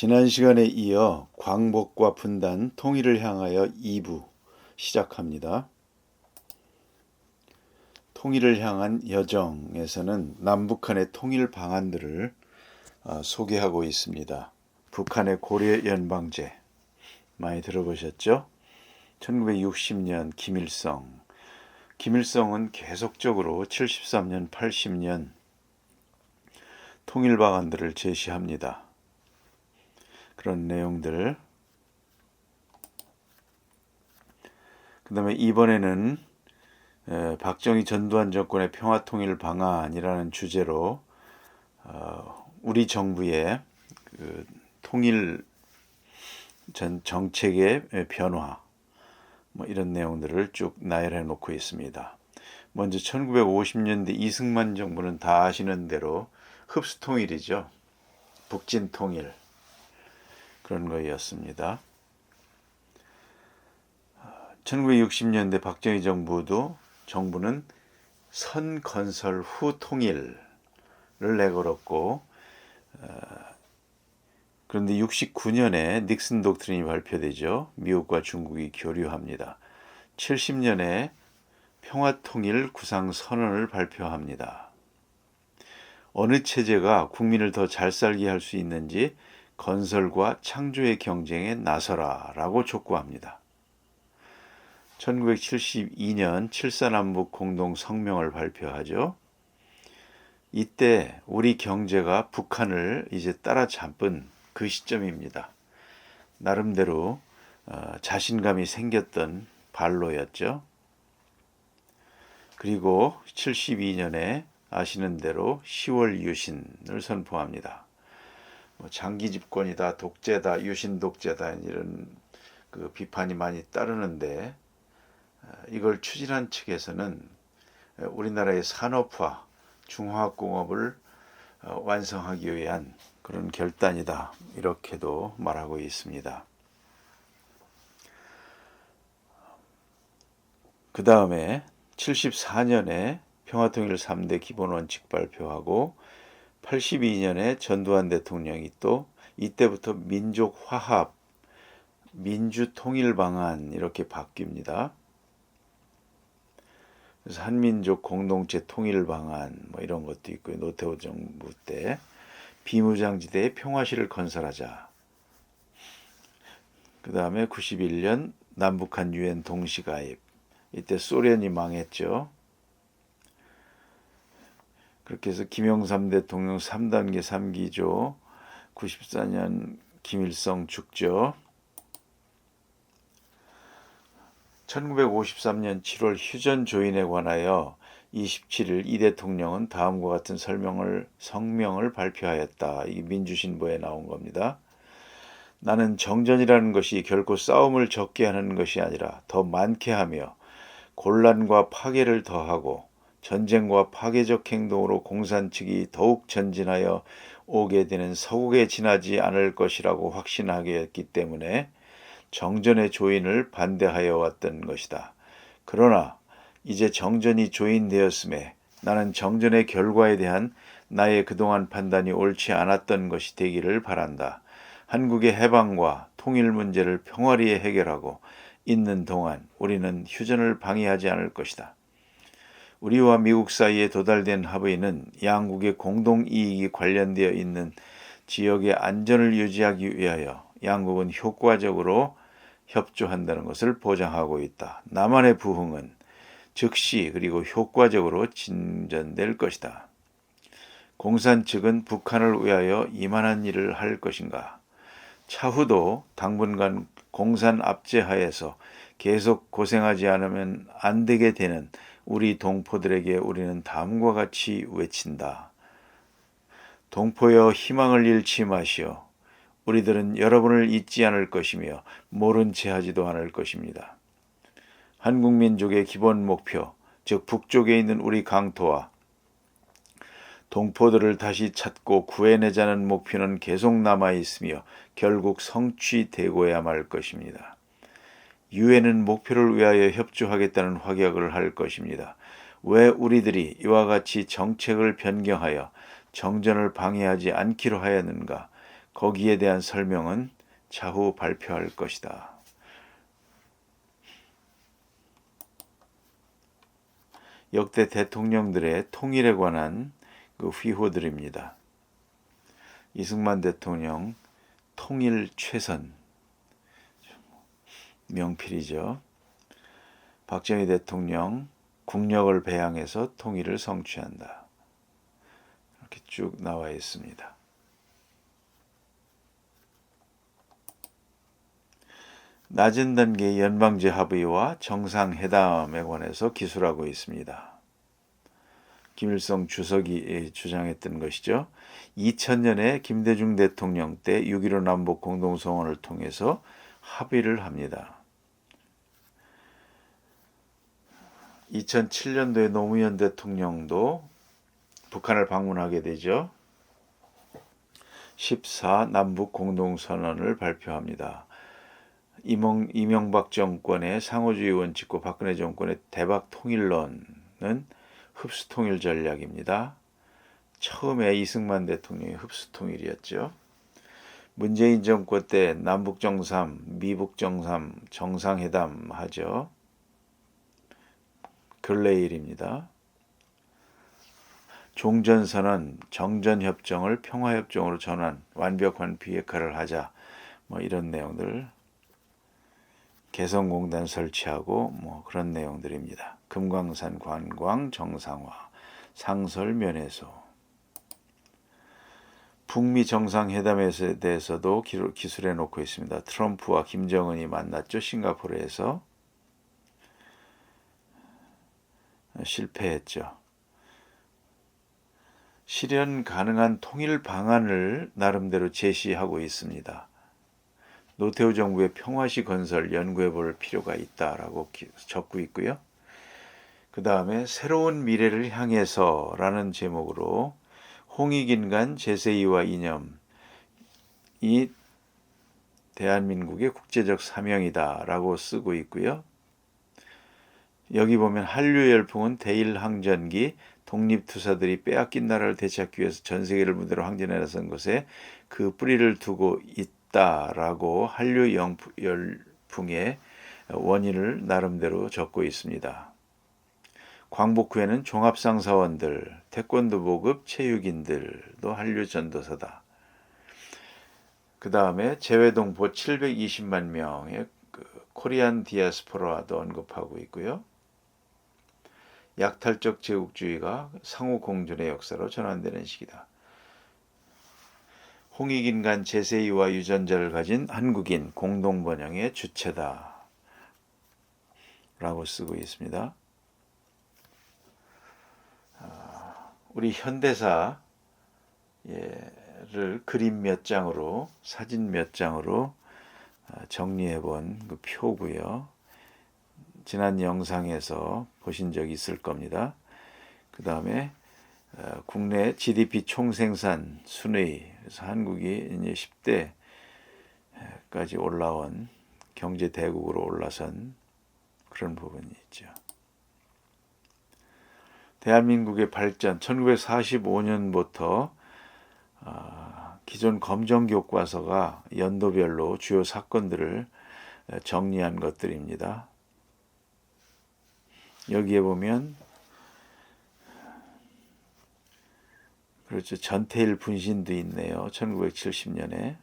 지난 시간에 이어 광복과 분단, 통일을 향하여 2부 시작합니다. 통일을 향한 여정에서는 남북한의 통일 방안들을 소개하고 있습니다. 북한의 고려 연방제 많이 들어보셨죠? 1960년 김일성은 계속적으로 73년, 80년 통일 방안들을 제시합니다. 그런 내용들. 그 다음에 이번에는 박정희 전두환 정권의 평화통일 방안이라는 주제로 우리 정부의 그 통일 정책의 변화 이런 내용들을 쭉 나열해 놓고 있습니다. 먼저 1950년대 이승만 정부는 다 아시는 대로 흡수통일이죠. 북진통일 그런 거였습니다. 1960년대 박정희 정부는 선 건설 후 통일을 내걸었고, 그런데 69년에 닉슨 독트린이 발표되죠. 미국과 중국이 교류합니다. 70년에 평화통일 구상선언을 발표합니다. 어느 체제가 국민을 더 잘 살게 할 수 있는지 건설과 창조의 경쟁에 나서라 라고 촉구합니다. 1972년 7.4남북 공동성명을 발표하죠. 이때 우리 경제가 북한을 이제 따라잡은 그 시점입니다. 나름대로 자신감이 생겼던 발로였죠. 그리고 72년에 아시는 대로 10월 유신을 선포합니다. 장기 집권이다, 독재다, 유신 독재다 이런 그 비판이 많이 따르는데 이걸 추진한 측에서는 우리나라의 산업화, 중화공업을 완성하기 위한 그런 결단이다 이렇게도 말하고 있습니다. 그 다음에 74년에 평화통일 3대 기본원칙 발표하고 82년에 전두환 대통령이 또 이때부터 민족화합, 민주통일 방안 이렇게 바뀝니다. 그래서 한민족 공동체 통일 방안 이런 것도 있고요. 노태우 정부 때 비무장지대의 평화시를 건설하자. 그 다음에 91년 남북한 유엔 동시가입. 이때 소련이 망했죠. 그렇게 해서 김영삼 대통령 3단계 3기조, 94년 김일성 죽죠. 1953년 7월 휴전 조인에 관하여 27일 이 대통령은 다음과 같은 성명을 발표하였다. 이게 민주신보에 나온 겁니다. 나는 정전이라는 것이 결코 싸움을 적게 하는 것이 아니라 더 많게 하며 곤란과 파괴를 더하고 전쟁과 파괴적 행동으로 공산 측이 더욱 전진하여 오게 되는 서국에 지나지 않을 것이라고 확신하게 했기 때문에 정전의 조인을 반대하여 왔던 것이다. 그러나 이제 정전이 조인되었음에 나는 정전의 결과에 대한 나의 그동안 판단이 옳지 않았던 것이 되기를 바란다. 한국의 해방과 통일 문제를 평화리에 해결하고 있는 동안 우리는 휴전을 방해하지 않을 것이다. 우리와 미국 사이에 도달된 합의는 양국의 공동이익이 관련되어 있는 지역의 안전을 유지하기 위하여 양국은 효과적으로 협조한다는 것을 보장하고 있다. 남한의 부흥은 즉시 그리고 효과적으로 진전될 것이다. 공산 측은 북한을 위하여 이만한 일을 할 것인가? 차후도 당분간 공산 압제하에서 계속 고생하지 않으면 안 되게 되는 우리 동포들에게 우리는 다음과 같이 외친다. 동포여 희망을 잃지 마시오. 우리들은 여러분을 잊지 않을 것이며 모른 채 하지도 않을 것입니다. 한국민족의 기본 목표, 즉 북쪽에 있는 우리 강토와 동포들을 다시 찾고 구해내자는 목표는 계속 남아있으며 결국 성취되고야 말 것입니다. 유엔은 목표를 위하여 협조하겠다는 확약을 할 것입니다. 왜 우리들이 이와 같이 정책을 변경하여 정전을 방해하지 않기로 하였는가? 거기에 대한 설명은 차후 발표할 것이다. 역대 대통령들의 통일에 관한 그 휘호들입니다. 이승만 대통령 통일 최선, 명필이죠. 박정희 대통령 국력을 배양해서 통일을 성취한다. 이렇게 쭉 나와 있습니다. 낮은 단계의 연방제 합의와 정상회담에 관해서 기술하고 있습니다. 김일성 주석이 주장했던 것이죠. 2000년에 김대중 대통령 때 6.15 남북 공동성원을 통해서 합의를 합니다. 2007년도에 노무현 대통령도 북한을 방문하게 되죠. 14 남북 공동선언을 발표합니다. 이명박 정권의 상호주의 원칙과 박근혜 정권의 대박 통일론은 흡수통일 전략입니다. 처음에 이승만 대통령의 흡수통일이었죠. 문재인 정권 때 남북정상, 미북정상, 정상회담 하죠. 근래의 일입니다. 종전선언, 정전협정을 평화협정으로 전환, 완벽한 비핵화를 하자, 이런 내용들. 개성공단 설치하고 그런 내용들입니다. 금강산 관광 정상화, 상설 면회소. 북미 정상회담에 대해서도 기술해 놓고 있습니다. 트럼프와 김정은이 만났죠. 싱가포르에서. 실패했죠. 실현 가능한 통일 방안을 나름대로 제시하고 있습니다. 노태우 정부의 평화시 건설 연구해 볼 필요가 있다라고 적고 있고요. 그 다음에 새로운 미래를 향해서 라는 제목으로 홍익인간 제세이와 이념, 이 대한민국의 국제적 사명이다 라고 쓰고 있고요. 여기 보면 한류 열풍은 대일항전기 독립투사들이 빼앗긴 나라를 되찾기 위해서 전 세계를 무대로 항전에 나선 것에 그 뿌리를 두고 있다라고 한류 열풍의 원인을 나름대로 적고 있습니다. 광복 후에는 종합상사원들, 태권도 보급 체육인들도 한류 전도사다. 그 다음에 재외동포 720만 명의 코리안 디아스포라도 언급하고 있고요. 약탈적 제국주의가 상호 공존의 역사로 전환되는 시기다. 홍익인간 제세이와 유전자를 가진 한국인 공동번영의 주체다. 라고 쓰고 있습니다. 우리 현대사를 그림 몇 장으로, 사진 몇 장으로 정리해 본 그 표고요. 지난 영상에서 보신 적이 있을 겁니다. 그 다음에 국내 GDP 총생산 순위, 그래서 한국이 이제 10대까지 올라온 경제 대국으로 올라선 그런 부분이 있죠. 대한민국의 발전, 1945년부터 기존 검정교과서가 연도별로 주요 사건들을 정리한 것들입니다. 여기에 보면 그렇죠. 전태일 분신도 있네요. 1970년에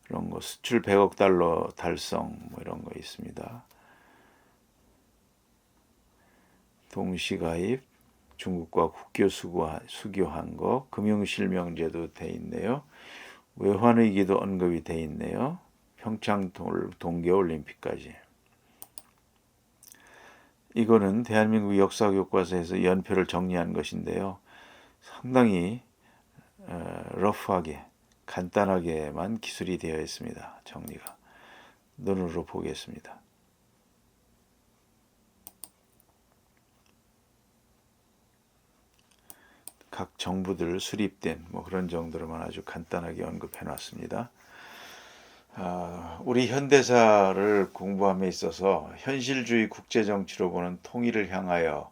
그런 거 수출 100억 달러 달성 이런 거 있습니다. 동시가입, 중국과 국교 수교한 거, 금융실명제도 돼 있네요. 외환위기도 언급이 돼 있네요. 평창 동계올림픽까지. 이거는 대한민국 역사교과서에서 연표를 정리한 것인데요. 상당히 러프하게 간단하게만 기술이 되어 있습니다. 정리가. 눈으로 보겠습니다. 각 정부들 수립된 그런 정도로만 아주 간단하게 언급해 놨습니다. 우리 현대사를 공부함에 있어서 현실주의 국제정치로 보는 통일을 향하여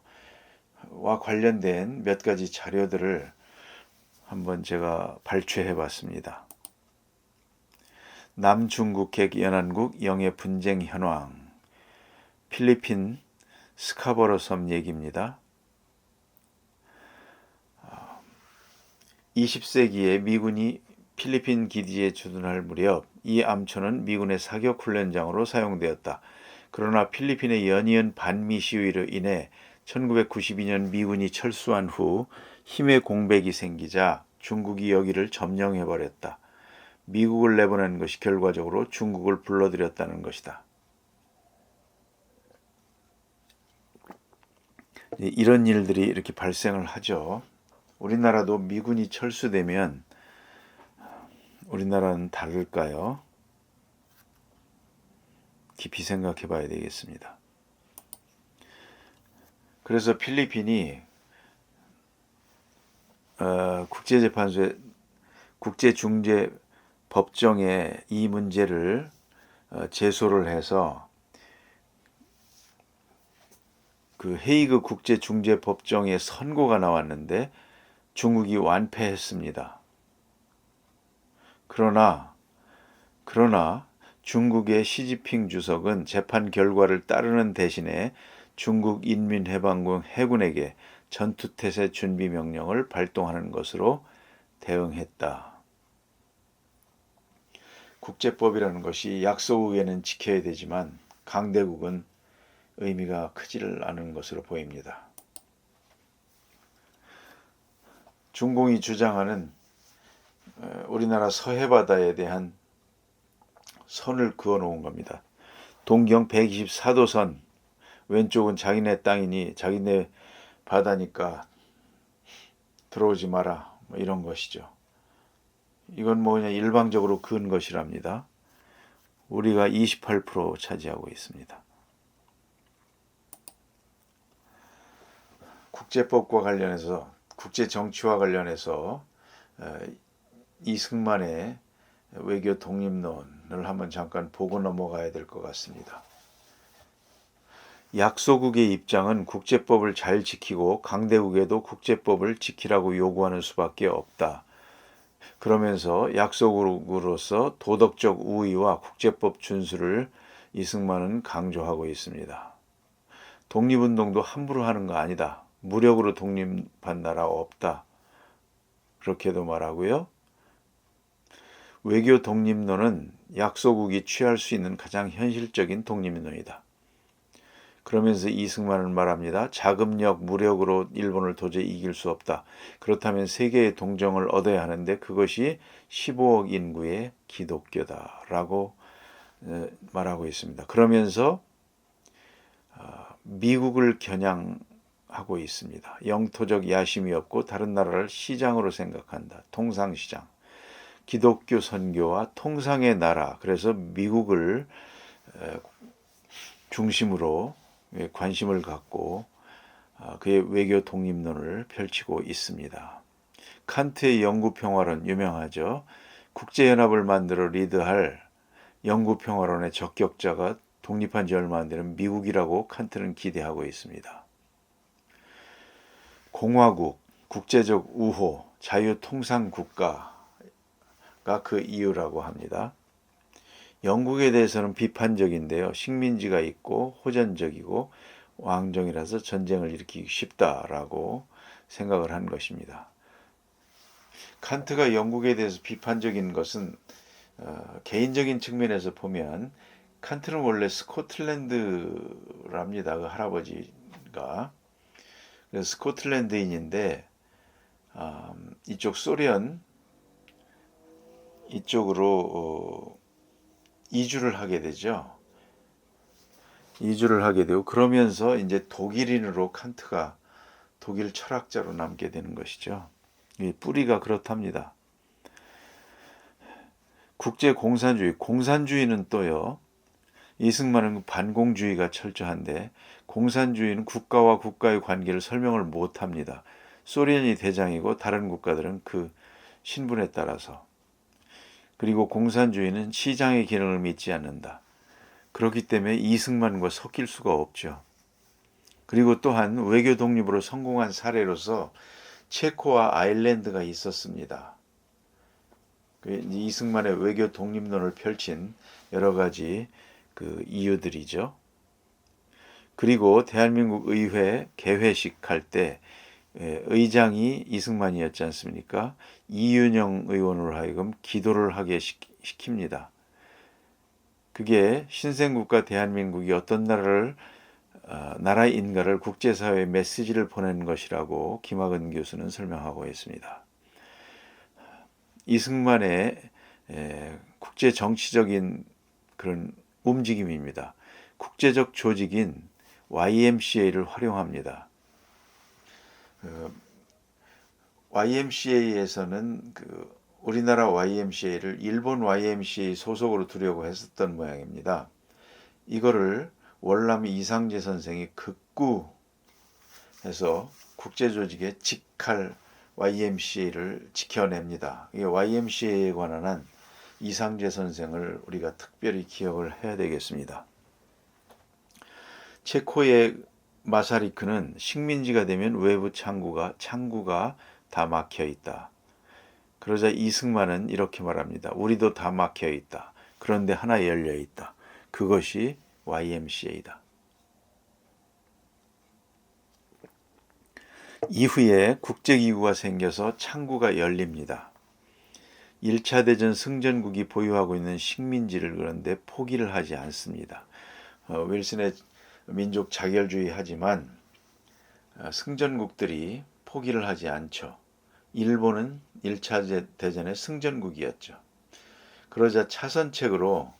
와 관련된 몇 가지 자료들을 한번 제가 발췌해 봤습니다. 남중국해 연안국 영해 분쟁 현황, 필리핀 스카버로 섬 얘기입니다. 20세기에 미군이 필리핀 기지에 주둔할 무렵 이 암초는 미군의 사격 훈련장으로 사용되었다. 그러나 필리핀의 연이은 반미 시위로 인해 1992년 미군이 철수한 후 힘의 공백이 생기자 중국이 여기를 점령해버렸다. 미국을 내보낸 것이 결과적으로 중국을 불러들였다는 것이다. 이런 일들이 이렇게 발생을 하죠. 우리나라도 미군이 철수되면 우리나라는 다를까요? 깊이 생각해 봐야 되겠습니다. 그래서 필리핀이 국제재판소에 국제중재법정에 이 문제를 제소를 해서 그 헤이그 국제중재법정에 선고가 나왔는데 중국이 완패했습니다. 그러나 중국의 시진핑 주석은 재판 결과를 따르는 대신에 중국 인민해방군 해군에게 전투태세 준비 명령을 발동하는 것으로 대응했다. 국제법이라는 것이 약소국에는 지켜야 되지만 강대국은 의미가 크지를 않은 것으로 보입니다. 중공이 주장하는 우리나라 서해바다에 대한 선을 그어놓은 겁니다. 동경 124도선, 왼쪽은 자기네 땅이니 자기네 바다니까 들어오지 마라, 뭐 이런 것이죠. 이건 뭐 그냥 일방적으로 그은 것이랍니다. 우리가 28% 차지하고 있습니다. 국제법과 관련해서, 국제 정치와 관련해서 이승만의 외교 독립론을 한번 잠깐 보고 넘어가야 될 것 같습니다. 약소국의 입장은 국제법을 잘 지키고 강대국에도 국제법을 지키라고 요구하는 수밖에 없다. 그러면서 약소국으로서 도덕적 우위와 국제법 준수를 이승만은 강조하고 있습니다. 독립운동도 함부로 하는 거 아니다. 무력으로 독립한 나라 없다. 그렇게도 말하고요. 외교 독립론은 약소국이 취할 수 있는 가장 현실적인 독립론이다. 그러면서 이승만은 말합니다. 자금력, 무력으로 일본을 도저히 이길 수 없다. 그렇다면 세계의 동정을 얻어야 하는데 그것이 15억 인구의 기독교다라고 말하고 있습니다. 그러면서 미국을 겨냥하고 있습니다. 영토적 야심이 없고 다른 나라를 시장으로 생각한다. 통상시장. 기독교 선교와 통상의 나라. 그래서 미국을 중심으로 관심을 갖고 그의 외교 독립론을 펼치고 있습니다. 칸트의 영구평화론 유명하죠. 국제연합을 만들어 리드할 영구평화론의 적격자가 독립한 지 얼마 안 되는 미국이라고 칸트는 기대하고 있습니다. 공화국, 국제적 우호, 자유통상국가가 그 이유라고 합니다. 영국에 대해서는 비판적인데요. 식민지가 있고 호전적이고 왕정이라서 전쟁을 일으키기 쉽다라고 생각을 한 것입니다. 칸트가 영국에 대해서 비판적인 것은 개인적인 측면에서 보면 칸트는 원래 스코틀랜드랍니다. 그 할아버지가. 그래서 스코틀랜드인인데 이쪽 소련 이쪽으로 이주를 하게 되죠. 이주를 하게 되고 그러면서 이제 독일인으로 칸트가 독일 철학자로 남게 되는 것이죠. 이 뿌리가 그렇답니다. 국제 공산주의는 또요. 이승만은 반공주의가 철저한데 공산주의는 국가와 국가의 관계를 설명을 못합니다. 소련이 대장이고 다른 국가들은 그 신분에 따라서. 그리고 공산주의는 시장의 기능을 믿지 않는다. 그렇기 때문에 이승만과 섞일 수가 없죠. 그리고 또한 외교 독립으로 성공한 사례로서 체코와 아일랜드가 있었습니다. 이승만의 외교 독립론을 펼친 여러 가지 그 이유들이죠. 그리고 대한민국 의회 개회식 할 때 의장이 이승만이었지 않습니까? 이윤영 의원으로 하여금 기도를 하게 시킵니다. 그게 신생국가 대한민국이 어떤 나라인가를 국제사회에 메시지를 보내는 것이라고 김학은 교수는 설명하고 있습니다. 이승만의 국제 정치적인 그런 움직임입니다. 국제적 조직인 YMCA를 활용합니다. YMCA에서는 우리나라 YMCA를 일본 YMCA 소속으로 두려고 했었던 모양입니다. 이거를 월남이 이상재 선생이 극구해서 국제조직의 직할 YMCA를 지켜냅니다. 이게 YMCA에 관한 한 이상재 선생을 우리가 특별히 기억을 해야 되겠습니다. 체코의 마사리크는 식민지가 되면 외부 창구가 다 막혀 있다. 그러자 이승만은 이렇게 말합니다. 우리도 다 막혀 있다. 그런데 하나 열려 있다. 그것이 YMCA다. 이후에 국제기구가 생겨서 창구가 열립니다. 1차 대전 승전국이 보유하고 있는 식민지를 그런데 포기를 하지 않습니다. 윌슨의 민족 자결주의 하지만 승전국들이 포기를 하지 않죠. 일본은 1차 대전의 승전국이었죠. 그러자 차선책으로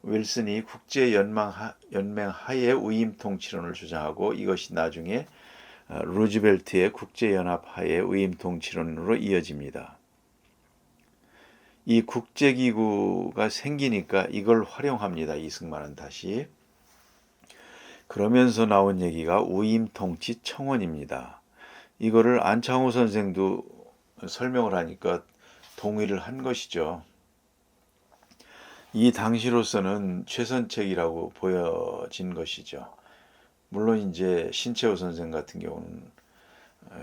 윌슨이 국제연맹 하에 위임 통치론을 주장하고 이것이 나중에 루즈벨트의 국제연합 하에 위임 통치론으로 이어집니다. 이 국제기구가 생기니까 이걸 활용합니다. 이승만은 다시. 그러면서 나온 얘기가 위임통치 청원입니다. 이거를 안창호 선생도 설명을 하니까 동의를 한 것이죠. 이 당시로서는 최선책이라고 보여진 것이죠. 물론 이제 신채호 선생 같은 경우는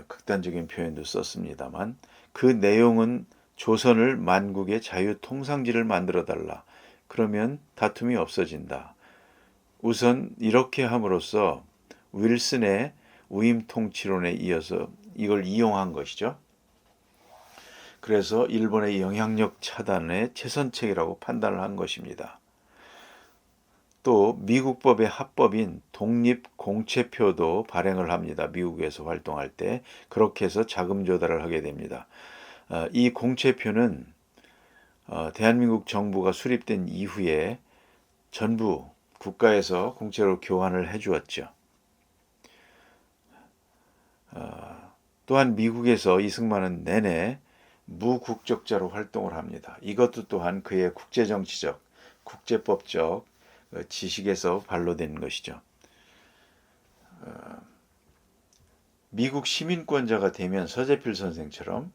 극단적인 표현도 썼습니다만 그 내용은 조선을 만국의 자유통상지를 만들어달라. 그러면 다툼이 없어진다. 우선 이렇게 함으로써 윌슨의 위임통치론에 이어서 이걸 이용한 것이죠. 그래서 일본의 영향력 차단의 최선책이라고 판단을 한 것입니다. 또 미국법의 합법인 독립공채표도 발행을 합니다. 미국에서 활동할 때 그렇게 해서 자금 조달을 하게 됩니다. 이 공채표는 대한민국 정부가 수립된 이후에 전부 국가에서 공채로 교환을 해주었죠. 또한 미국에서 이승만은 내내 무국적자로 활동을 합니다. 이것도 또한 그의 국제정치적, 국제법적 지식에서 반로된 것이죠. 미국 시민권자가 되면 서재필 선생처럼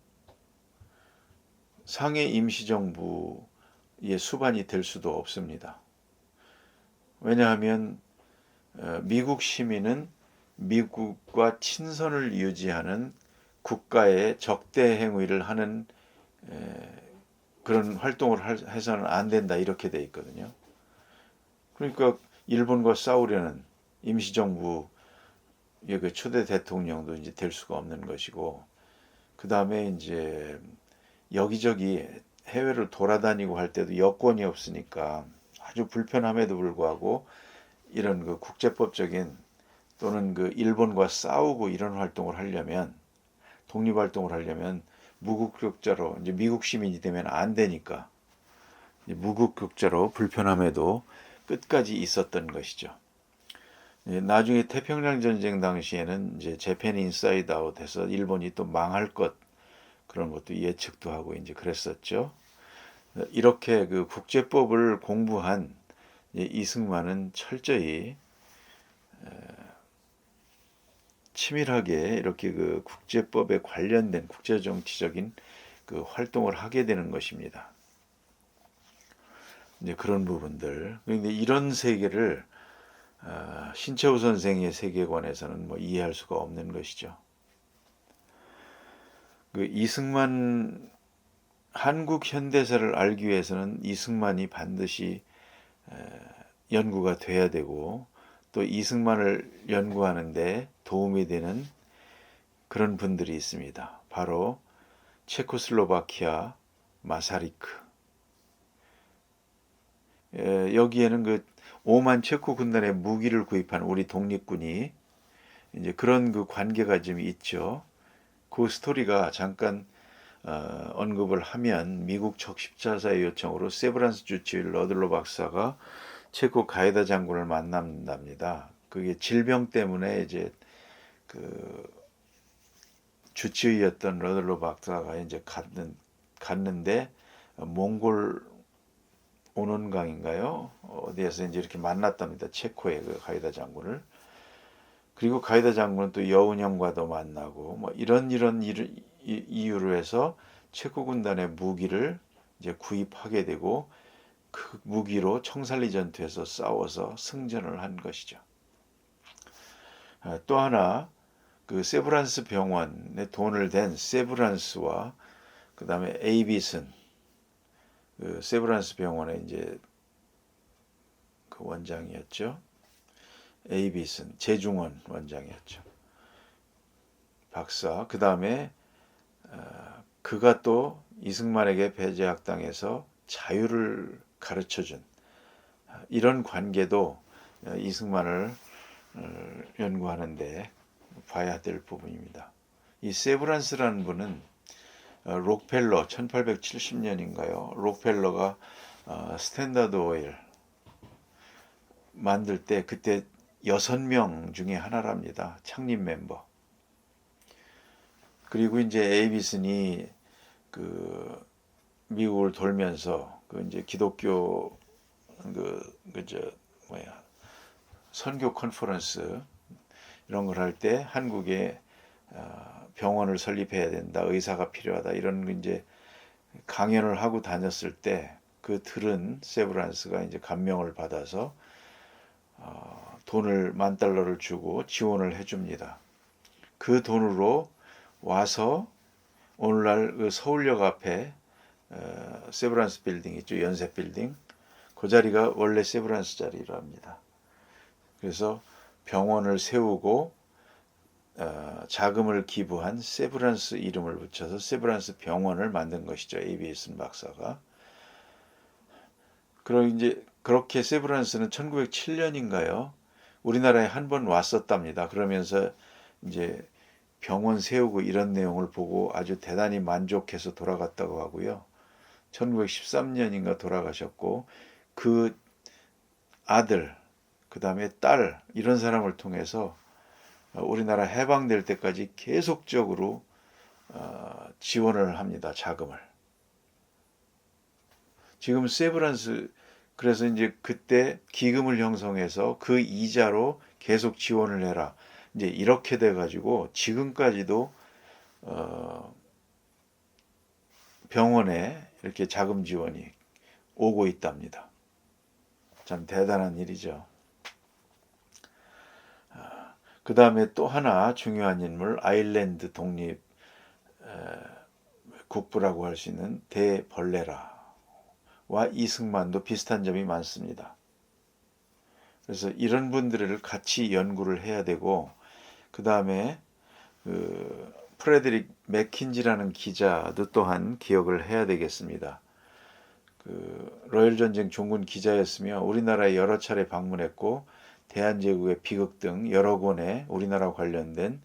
상해 임시정부의 수반이 될 수도 없습니다. 왜냐하면 미국 시민은 미국과 친선을 유지하는 국가의 적대 행위를 하는 그런 활동을 해서는 안 된다 이렇게 돼 있거든요. 그러니까 일본과 싸우려는 임시정부의 그 초대 대통령도 이제 될 수가 없는 것이고, 그 다음에 이제 여기저기 해외를 돌아다니고 할 때도 여권이 없으니까 아주 불편함에도 불구하고 이런 그 국제법적인 또는 그 일본과 싸우고 이런 활동을 하려면 독립활동을 하려면 무국적자로 이제 미국 시민이 되면 안 되니까 무국적자로 불편함에도 끝까지 있었던 것이죠. 나중에 태평양 전쟁 당시에는 이제 재팬 인사이드 아웃해서 일본이 또 망할 것 그런 것도 예측도 하고 이제 그랬었죠. 이렇게 그 국제법을 공부한 이승만은 철저히 치밀하게 이렇게 그 국제법에 관련된 국제정치적인 그 활동을 하게 되는 것입니다. 이제 그런 부분들. 그런데 이런 세계를 신채호 선생의 세계관에서는 뭐 이해할 수가 없는 것이죠. 그 이승만 한국 현대사를 알기 위해서는 이승만이 반드시 연구가 돼야 되고, 또 이승만을 연구하는데 도움이 되는 그런 분들이 있습니다. 바로 체코슬로바키아 마사리크. 여기에는 그 오만 체코 군단의 무기를 구입한 우리 독립군이 이제 그런 그 관계가 좀 있죠. 그 스토리가 잠깐 언급을 하면, 미국 적십자사의 요청으로 세브란스 주치의 러들로 박사가 체코 가이다 장군을 만난답니다. 그게 질병 때문에 이제 그 주치의였던 러들로 박사가 이제 갔는데 몽골 오논강인가요? 어디에서 이제 이렇게 만났답니다. 체코의 그 가이다 장군을. 그리고 가이다 장군은 또 여운형과도 만나고, 뭐 이런 이유로 해서 체코 군단의 무기를 이제 구입하게 되고, 그 무기로 청살리 전투에서 싸워서 승전을 한 것이죠. 또 하나, 그 세브란스 병원에 돈을 댄 세브란스와 그 다음에 에이비슨, 그 세브란스 병원의 이제 그 원장이었죠. 에이비슨, 재중원 원장이었죠. 박사. 그 다음에 그가 또 이승만에게 배제학당에서 자유를 가르쳐준 이런 관계도 이승만을 연구하는데 봐야 될 부분입니다. 이 세브란스라는 분은 록펠러 1870년인가요? 록펠러가 스탠다드 오일 만들 때 그때 6명 중에 하나랍니다. 창립 멤버. 그리고 이제 에이비슨이 그 미국을 돌면서 그 이제 기독교 선교 컨퍼런스 이런 걸 할 때 한국에 병원을 설립해야 된다, 의사가 필요하다 이런 이제 강연을 하고 다녔을 때 그 들은 세브란스가 이제 감명을 받아서 돈을 $10,000를 주고 지원을 해줍니다. 그 돈으로 와서 오늘날 그 서울역 앞에 세브란스 빌딩 있죠, 연세 빌딩. 그 자리가 원래 세브란스 자리로 합니다. 그래서 병원을 세우고 자금을 기부한 세브란스 이름을 붙여서 세브란스 병원을 만든 것이죠. 에이비슨 박사가. 그럼 이제 그렇게 세브란스는 1907년인가요? 우리나라에 한 번 왔었답니다. 그러면서 이제 병원 세우고 이런 내용을 보고 아주 대단히 만족해서 돌아갔다고 하고요. 1913년인가 돌아가셨고, 그 아들, 그 다음에 딸, 이런 사람을 통해서 우리나라 해방될 때까지 계속적으로 지원을 합니다. 자금을. 지금 세브란스, 그래서 이제 그때 기금을 형성해서 그 이자로 계속 지원을 해라. 이제 이렇게 돼가지고 지금까지도 병원에 이렇게 자금 지원이 오고 있답니다. 참 대단한 일이죠. 그 다음에 또 하나 중요한 인물, 아일랜드 독립 국부라고 할 수 있는 대벌레라와 이승만도 비슷한 점이 많습니다. 그래서 이런 분들을 같이 연구를 해야 되고, 그 다음에 그 프레드릭 맥킨지라는 기자도 또한 기억을 해야 되겠습니다. 그 로열 전쟁 종군 기자였으며 우리나라에 여러 차례 방문했고, 대한제국의 비극 등 여러 권의 우리나라 관련된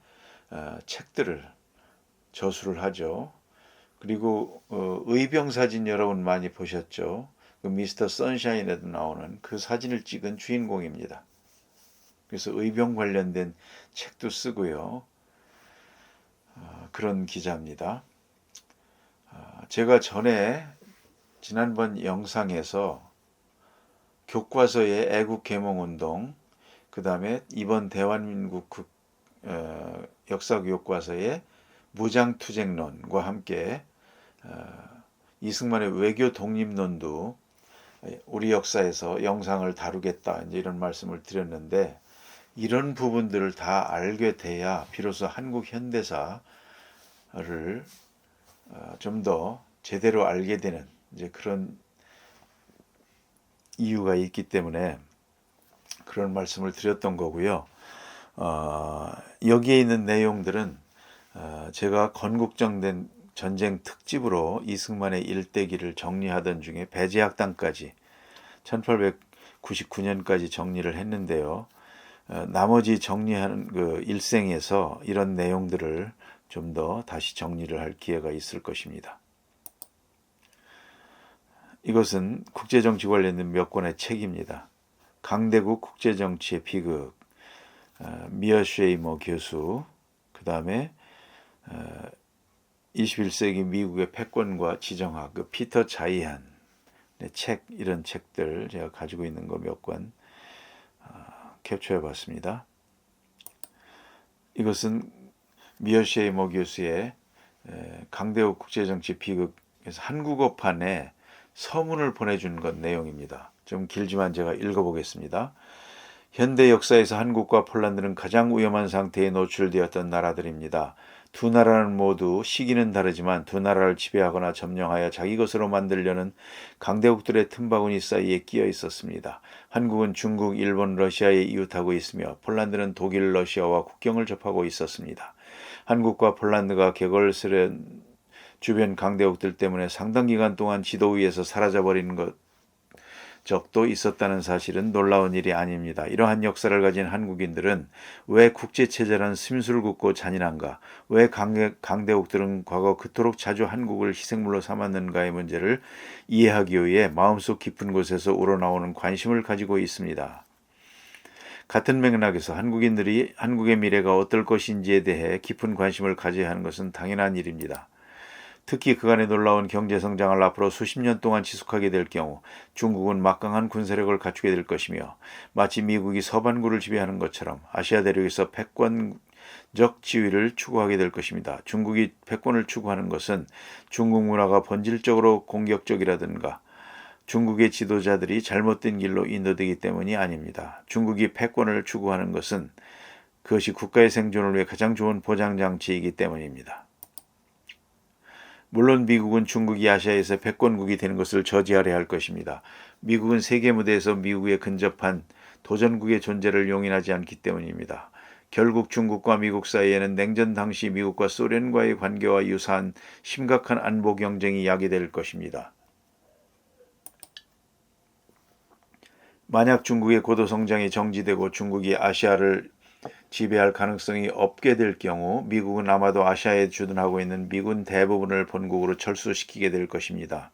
책들을 저술을 하죠. 그리고 의병 사진 여러분 많이 보셨죠? 그 미스터 선샤인에도 나오는 그 사진을 찍은 주인공입니다. 그래서 의병 관련된 책도 쓰고요. 그런 기자입니다. 제가 전에 지난번 영상에서 교과서의 애국개몽운동, 그 다음에 이번 대한민국 역사교과서의 무장투쟁론과 함께 이승만의 외교 독립론도 우리 역사에서 영상을 다루겠다, 이제 이런 말씀을 드렸는데, 이런 부분들을 다 알게 돼야 비로소 한국 현대사를 좀 더 제대로 알게 되는 이제 그런 이유가 있기 때문에 그런 말씀을 드렸던 거고요. 여기에 있는 내용들은 제가 건국정된 전쟁 특집으로 이승만의 일대기를 정리하던 중에 배제학당까지 1899년까지 정리를 했는데요. 나머지 정리하는 그 일생에서 이런 내용들을 좀 더 다시 정리를 할 기회가 있을 것입니다. 이것은 국제정치 관련된 몇 권의 책입니다. 강대국 국제정치의 비극, 미어쉐이머 교수, 그 다음에 21세기 미국의 패권과 지정학, 그 피터 자이한의 책, 이런 책들 제가 가지고 있는 거 몇 권 캡처해 봤습니다. 이것은 미어쉐이머 교수의 강대국 국제정치 비극에서 한국어판에 서문을 보내준 것 내용입니다. 좀 길지만 제가 읽어보겠습니다. 현대 역사에서 한국과 폴란드는 가장 위험한 상태에 노출되었던 나라들입니다. 두 나라는 모두 시기는 다르지만 두 나라를 지배하거나 점령하여 자기 것으로 만들려는 강대국들의 틈바구니 사이에 끼어 있었습니다. 한국은 중국, 일본, 러시아에 이웃하고 있으며 폴란드는 독일, 러시아와 국경을 접하고 있었습니다. 한국과 폴란드가 개걸스런 주변 강대국들 때문에 상당 기간 동안 지도 위에서 사라져버린 적도 있었다는 사실은 놀라운 일이 아닙니다. 이러한 역사를 가진 한국인들은 왜 국제체제란 심술 굽고 잔인한가, 왜 강대국들은 과거 그토록 자주 한국을 희생물로 삼았는가의 문제를 이해하기 위해 마음속 깊은 곳에서 우러나오는 관심을 가지고 있습니다. 같은 맥락에서 한국인들이 한국의 미래가 어떨 것인지에 대해 깊은 관심을 가져야 하는 것은 당연한 일입니다. 특히 그간의 놀라운 경제성장을 앞으로 수십 년 동안 지속하게 될 경우 중국은 막강한 군사력을 갖추게 될 것이며 마치 미국이 서반구를 지배하는 것처럼 아시아 대륙에서 패권적 지위를 추구하게 될 것입니다. 중국이 패권을 추구하는 것은 중국 문화가 본질적으로 공격적이라든가 중국의 지도자들이 잘못된 길로 인도되기 때문이 아닙니다. 중국이 패권을 추구하는 것은 그것이 국가의 생존을 위해 가장 좋은 보장장치이기 때문입니다. 물론 미국은 중국이 아시아에서 패권국이 되는 것을 저지하려 할 것입니다. 미국은 세계 무대에서 미국에 근접한 도전국의 존재를 용인하지 않기 때문입니다. 결국 중국과 미국 사이에는 냉전 당시 미국과 소련과의 관계와 유사한 심각한 안보 경쟁이 야기될 것입니다. 만약 중국의 고도 성장이 정지되고 중국이 아시아를 지배할 가능성이 없게 될 경우 미국은 아마도 아시아에 주둔하고 있는 미군 대부분을 본국으로 철수시키게 될 것입니다.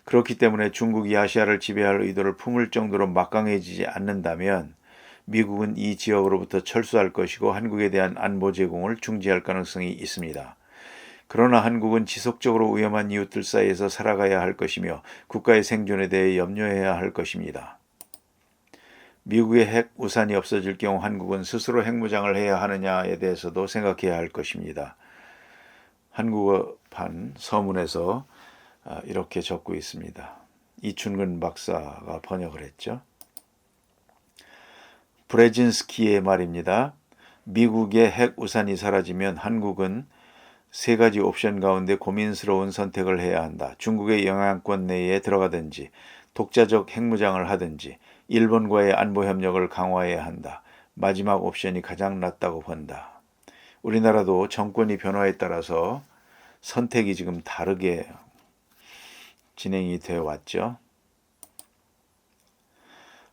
그렇기 때문에 중국이 아시아를 지배할 의도를 품을 정도로 막강해지지 않는다면 미국은 이 지역으로부터 철수할 것이고 한국에 대한 안보 제공을 중지할 가능성이 있습니다. 그러나 한국은 지속적으로 위험한 이웃들 사이에서 살아가야 할 것이며 국가의 생존에 대해 염려해야 할 것입니다. 미국의 핵 우산이 없어질 경우 한국은 스스로 핵무장을 해야 하느냐에 대해서도 생각해야 할 것입니다. 한국어판 서문에서 이렇게 적고 있습니다. 이춘근 박사가 번역을 했죠. 브레진스키의 말입니다. 미국의 핵 우산이 사라지면 한국은 세 가지 옵션 가운데 고민스러운 선택을 해야 한다. 중국의 영향권 내에 들어가든지 독자적 핵무장을 하든지 일본과의 안보 협력을 강화해야 한다. 마지막 옵션이 가장 낫다고 본다. 우리나라도 정권이 변화에 따라서 선택이 지금 다르게 진행이 되어 왔죠.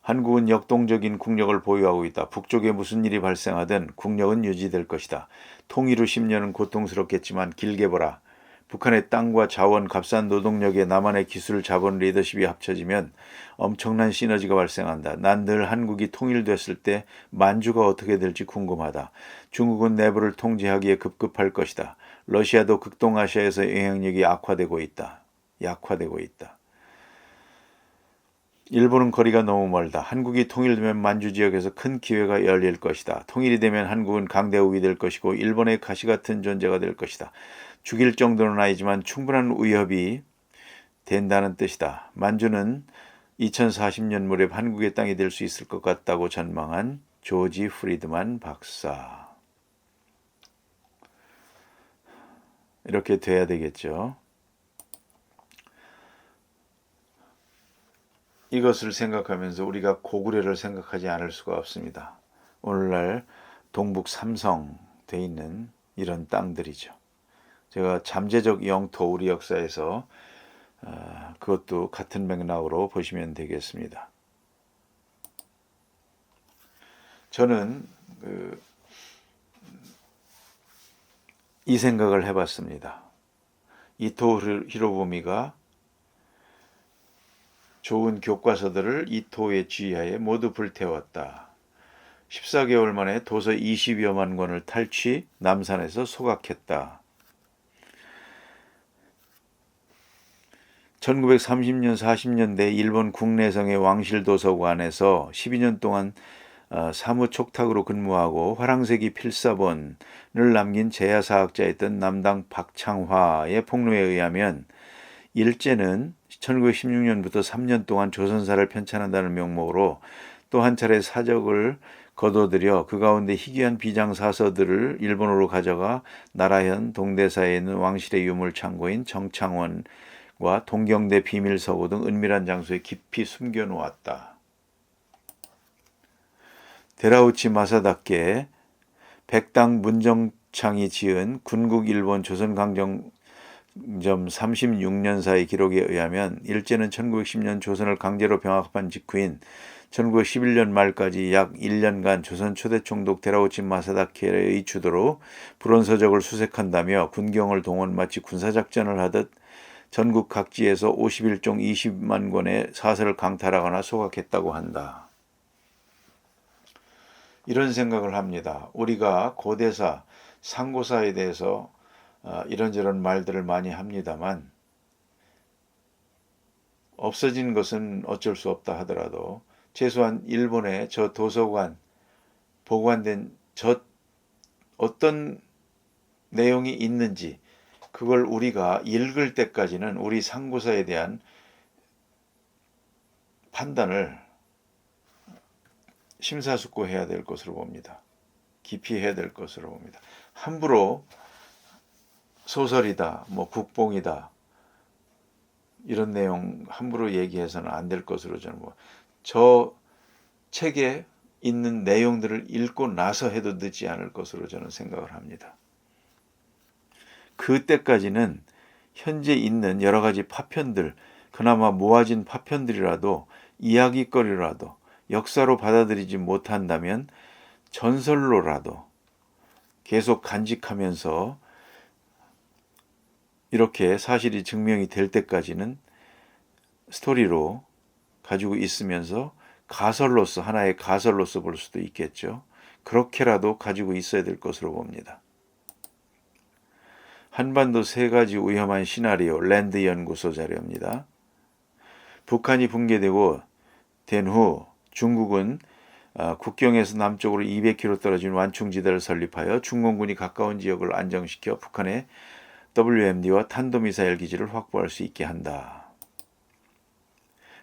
한국은 역동적인 국력을 보유하고 있다. 북쪽에 무슨 일이 발생하든 국력은 유지될 것이다. 통일 후 10년은 고통스럽겠지만 길게 보라. 북한의 땅과 자원, 값싼 노동력에 남한의 기술, 자본, 리더십이 합쳐지면 엄청난 시너지가 발생한다. 난 늘 한국이 통일됐을 때 만주가 어떻게 될지 궁금하다. 중국은 내부를 통제하기에 급급할 것이다. 러시아도 극동아시아에서 영향력이 약화되고 있다. 일본은 거리가 너무 멀다. 한국이 통일되면 만주 지역에서 큰 기회가 열릴 것이다. 통일이 되면 한국은 강대국이 될 것이고 일본의 가시 같은 존재가 될 것이다. 죽일 정도는 아니지만 충분한 위협이 된다는 뜻이다. 만주는 2040년 무렵 한국의 땅이 될 수 있을 것 같다고 전망한 조지 프리드만 박사. 이렇게 돼야 되겠죠. 이것을 생각하면서 우리가 고구려를 생각하지 않을 수가 없습니다. 오늘날 동북 삼성 돼 있는 이런 땅들이죠. 제가 잠재적 영토 우리 역사에서 그것도 같은 맥락으로 보시면 되겠습니다. 저는 이 생각을 해봤습니다. 이토 히로부미가 좋은 교과서들을 이토의 지휘하에 모두 불태웠다. 14개월 만에 도서 20여만 권을 탈취, 남산에서 소각했다. 1930년 40년대 일본 국내성의 왕실도서관에서 12년 동안 사무촉탁으로 근무하고 화랑세기 필사본을 남긴 제야사학자였던 남당 박창화의 폭로에 의하면 일제는 1916년부터 3년 동안 조선사를 편찬한다는 명목으로 또 한 차례 사적을 거둬들여 그 가운데 희귀한 비장사서들을 일본으로 가져가 나라현 동대사에 있는 왕실의 유물 창고인 정창원과 동경대 비밀서고 등 은밀한 장소에 깊이 숨겨놓았다. 데라우치 마사다케 백당 문정창이 지은 군국 일본 조선강정점 36년사의 기록에 의하면 일제는 1910년 조선을 강제로 병합한 직후인 1911년 말까지 약 1년간 조선 초대 총독 데라우치 마사다케의 주도로 불온서적을 수색한다며 군경을 동원 마치 군사작전을 하듯 전국 각지에서 51종 20만 권의 사설을 강탈하거나 소각했다고 한다. 이런 생각을 합니다. 우리가 고대사, 상고사에 대해서 이런저런 말들을 많이 합니다만 없어진 것은 어쩔 수 없다 하더라도 최소한 일본의 저 도서관 보관된 저 어떤 내용이 있는지 그걸 우리가 읽을 때까지는 우리 상고사에 대한 판단을 심사숙고해야 될 것으로 봅니다. 깊이 해야 될 것으로 봅니다. 함부로 소설이다, 국봉이다 이런 내용 함부로 얘기해서는 안 될 것으로 저는 저 책에 있는 내용들을 읽고 나서 해도 늦지 않을 것으로 저는 생각을 합니다. 그때까지는 현재 있는 여러 가지 파편들, 그나마 모아진 파편들이라도 이야기거리라도 역사로 받아들이지 못한다면 전설로라도 계속 간직하면서 이렇게 사실이 증명이 될 때까지는 스토리로 가지고 있으면서 가설로서 하나의 가설로서 볼 수도 있겠죠. 그렇게라도 가지고 있어야 될 것으로 봅니다. 한반도 3가지 위험한 시나리오 랜드 연구소 자료입니다. 북한이 붕괴되고 된 후 중국은 국경에서 남쪽으로 200km 떨어진 완충지대를 설립하여 중공군이 가까운 지역을 안정시켜 북한의 WMD와 탄도미사일 기지를 확보할 수 있게 한다.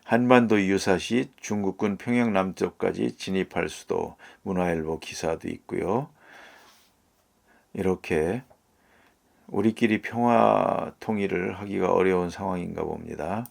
한반도 유사시 중국군 평양 남쪽까지 진입할 수도 문화일보 기사도 있고요. 이렇게 우리끼리 평화 통일을 하기가 어려운 상황인가 봅니다.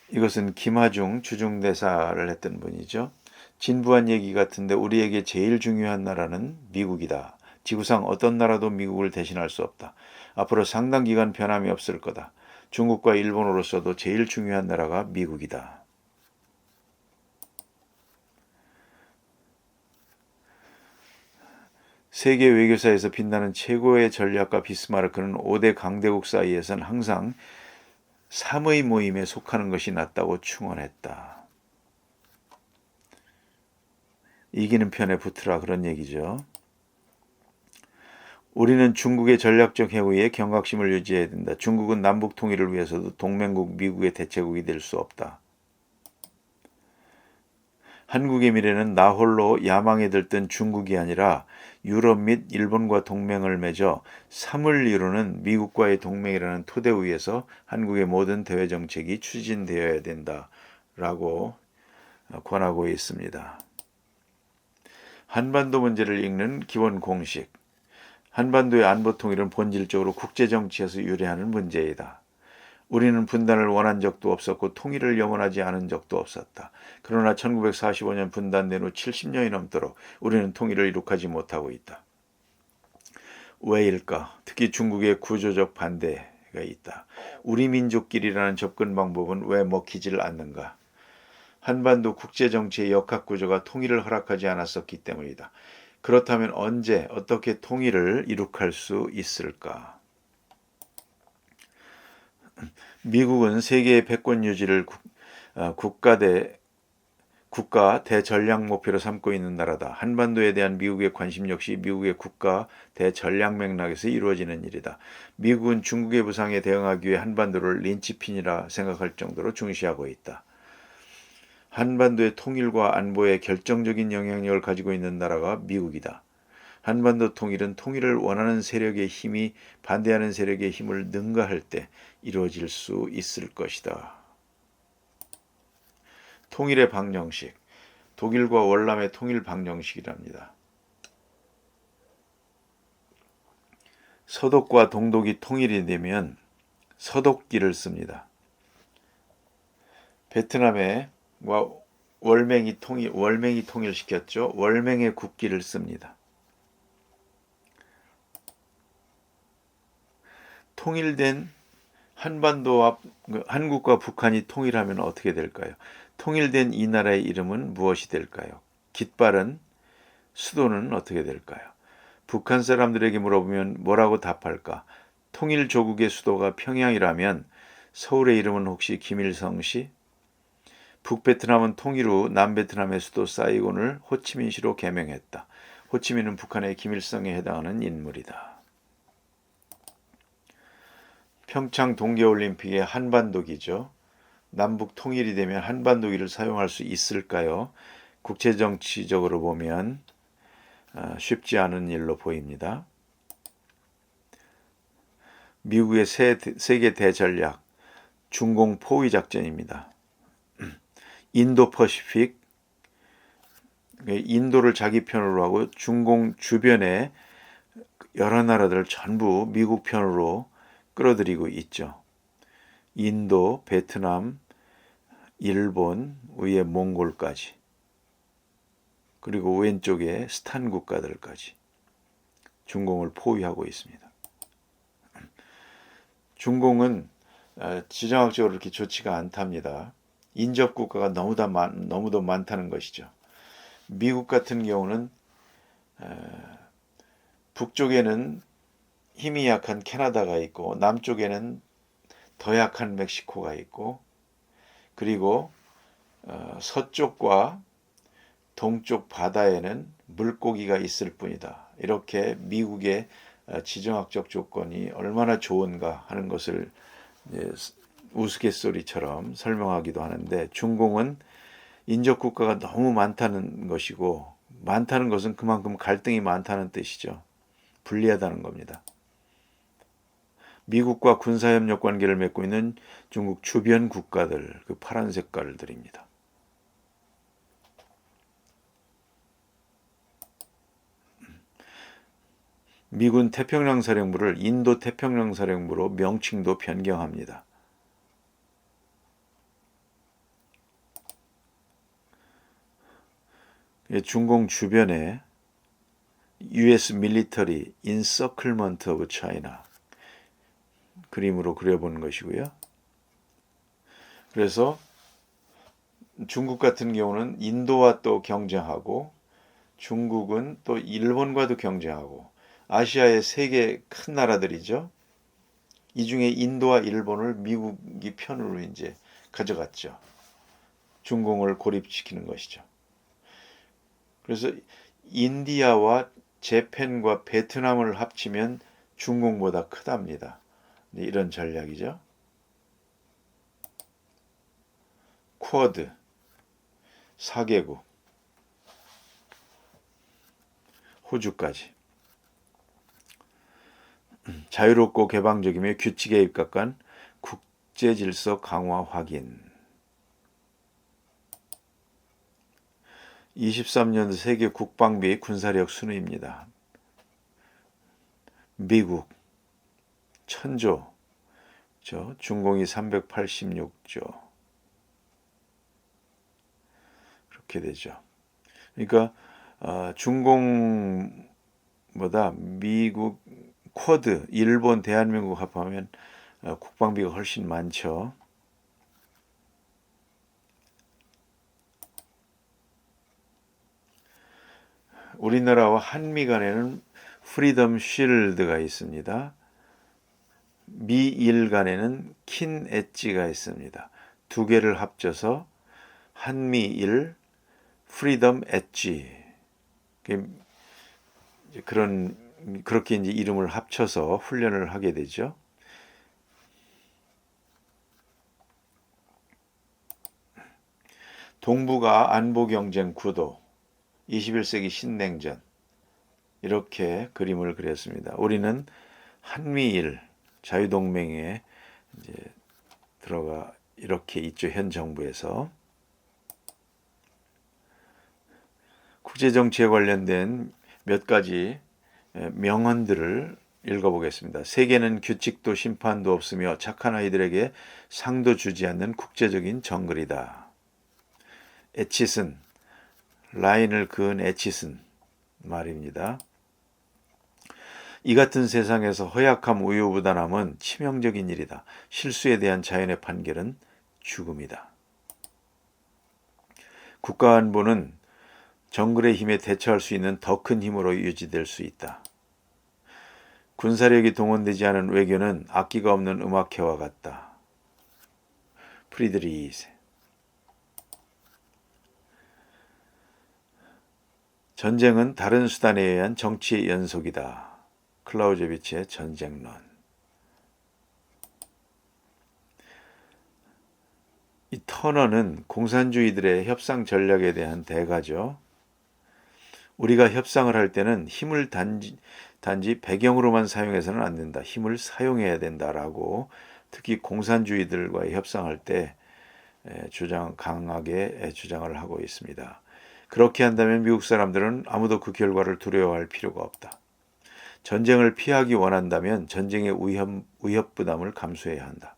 이것은 김하중 주중대사를 했던 분이죠. 진부한 얘기 같은데 우리에게 제일 중요한 나라는 미국이다. 지구상 어떤 나라도 미국을 대신할 수 없다. 앞으로 상당 기간 변함이 없을 거다. 중국과 일본으로서도 제일 중요한 나라가 미국이다. 세계 외교사에서 빛나는 최고의 전략가 비스마르크는 5대 강대국 사이에선 항상 3의 모임에 속하는 것이 낫다고 충언했다. 이기는 편에 붙으라 그런 얘기죠. 우리는 중국의 전략적 해후에 경각심을 유지해야 된다. 중국은 남북 통일을 위해서도 동맹국 미국의 대체국이 될 수 없다. 한국의 미래는 나 홀로 야망에 들뜬 중국이 아니라 유럽 및 일본과 동맹을 맺어 3을 이루는 미국과의 동맹이라는 토대 위에서 한국의 모든 대외 정책이 추진되어야 된다라고 권하고 있습니다. 한반도 문제를 읽는 기본 공식. 한반도의 안보 통일은 본질적으로 국제정치에서 유래하는 문제이다. 우리는 분단을 원한 적도 없었고 통일을 영원하지 않은 적도 없었다. 그러나 1945년 분단된 후 70년이 넘도록 우리는 통일을 이룩하지 못하고 있다. 왜일까? 특히 중국의 구조적 반대가 있다. 우리 민족끼리라는 접근 방법은 왜 먹히질 않는가? 한반도 국제정치의 역학구조가 통일을 허락하지 않았었기 때문이다. 그렇다면 언제 어떻게 통일을 이룩할 수 있을까? 미국은 세계의 패권 유지를 국가 대전략 목표로 삼고 있는 나라다. 한반도에 대한 미국의 관심 역시 미국의 국가 대전략 맥락에서 이루어지는 일이다. 미국은 중국의 부상에 대응하기 위해 한반도를 린치핀이라 생각할 정도로 중시하고 있다. 한반도의 통일과 안보에 결정적인 영향력을 가지고 있는 나라가 미국이다. 한반도 통일은 통일을 원하는 세력의 힘이 반대하는 세력의 힘을 능가할 때 이루어질 수 있을 것이다. 통일의 방정식, 독일과 월남의 통일 방정식이랍니다. 서독과 동독이 통일이 되면 서독기를 씁니다. 베트남의 월맹이 통일시켰죠. 월맹의 국기를 씁니다. 통일된 한반도와 한국과 북한이 통일하면 어떻게 될까요? 통일된 이 나라의 이름은 무엇이 될까요? 깃발은 수도는 어떻게 될까요? 북한 사람들에게 물어보면 뭐라고 답할까? 통일 조국의 수도가 평양이라면 서울의 이름은 혹시 김일성시? 북베트남은 통일 후 남베트남의 수도 사이곤을 호치민시로 개명했다. 호치민은 북한의 김일성에 해당하는 인물이다. 평창 동계올림픽의 한반도기죠. 남북 통일이 되면 한반도기를 사용할 수 있을까요? 국제정치적으로 보면 쉽지 않은 일로 보입니다. 미국의 세계 대전략 중공 포위 작전입니다. 인도 퍼시픽, 인도를 자기 편으로 하고 중공 주변의 여러 나라들을 전부 미국 편으로 끌어들이고 있죠. 인도, 베트남, 일본, 위에 몽골까지, 그리고 왼쪽에 스탄 국가들까지 중공을 포위하고 있습니다. 중공은 지정학적으로 이렇게 좋지가 않답니다. 인접 국가가 너무도 많다는 것이죠. 미국 같은 경우는 북쪽에는 힘이 약한 캐나다가 있고 남쪽에는 더 약한 멕시코가 있고 그리고 서쪽과 동쪽 바다에는 물고기가 있을 뿐이다. 이렇게 미국의 지정학적 조건이 얼마나 좋은가 하는 것을 우스갯소리처럼 설명하기도 하는데 중공은 인접 국가가 너무 많다는 것이고 많다는 것은 그만큼 갈등이 많다는 뜻이죠. 불리하다는 겁니다. 미국과 군사협력 관계를 맺고 있는 중국 주변 국가들, 그 파란 색깔들입니다. 미군 태평양사령부를 인도 태평양사령부로 명칭도 변경합니다. 중공 주변에 US Military Encirclement of China 그림으로 그려본 것이고요. 그래서 중국 같은 경우는 인도와 또 경쟁하고 중국은 또 일본과도 경쟁하고 아시아의 세 개 큰 나라들이죠. 이 중에 인도와 일본을 미국이 편으로 이제 가져갔죠. 중공을 고립시키는 것이죠. 그래서 인디아와 재팬과 베트남을 합치면 중공보다 크답니다. 이런 전략이죠. 쿼드 4개국 호주까지 자유롭고 개방적이며 규칙에 입각한 국제질서 강화 확인 23년 세계 국방비 군사력 순위입니다. 미국 1000조, 준공이 386조. 그렇게 되죠. 그러니까 중공보다 미국, 쿼드, 일본, 대한민국 합하면 국방비가 훨씬 많죠. 우리나라와 한미 간에는 프리덤 쉴드가 있습니다. 미일 간에는 킨 엣지가 있습니다. 두 개를 합쳐서 한미일 프리덤 엣지. 그렇게 이제 이름을 합쳐서 훈련을 하게 되죠. 동북아 안보 경쟁 구도, 21세기 신냉전, 이렇게 그림을 그렸습니다. 우리는 한미일 자유동맹에 이제 들어가 이렇게 있죠. 현 정부에서. 국제정치에 관련된 몇 가지 명언들을 읽어보겠습니다. 세계는 규칙도 심판도 없으며 착한 아이들에게 상도 주지 않는 국제적인 정글이다. 에치슨, 라인을 그은 에치슨 말입니다. 이 같은 세상에서 허약함, 우유부단함은 치명적인 일이다. 실수에 대한 자연의 판결은 죽음이다. 국가안보는 정글의 힘에 대처할 수 있는 더 큰 힘으로 유지될 수 있다. 군사력이 동원되지 않은 외교는 악기가 없는 음악회와 같다. 프리드리히. 전쟁은 다른 수단에 의한 정치의 연속이다. 클라우제비치의 전쟁론. 이 터너는 공산주의들의 협상 전략에 대한 대가죠. 우리가 협상을 할 때는 힘을 단지 배경으로만 사용해서는 안 된다. 힘을 사용해야 된다라고 특히 공산주의들과의 협상할 때 강하게 주장을 하고 있습니다. 그렇게 한다면 미국 사람들은 아무도 그 결과를 두려워할 필요가 없다. 전쟁을 피하기 원한다면 전쟁의 위협 부담을 감수해야 한다.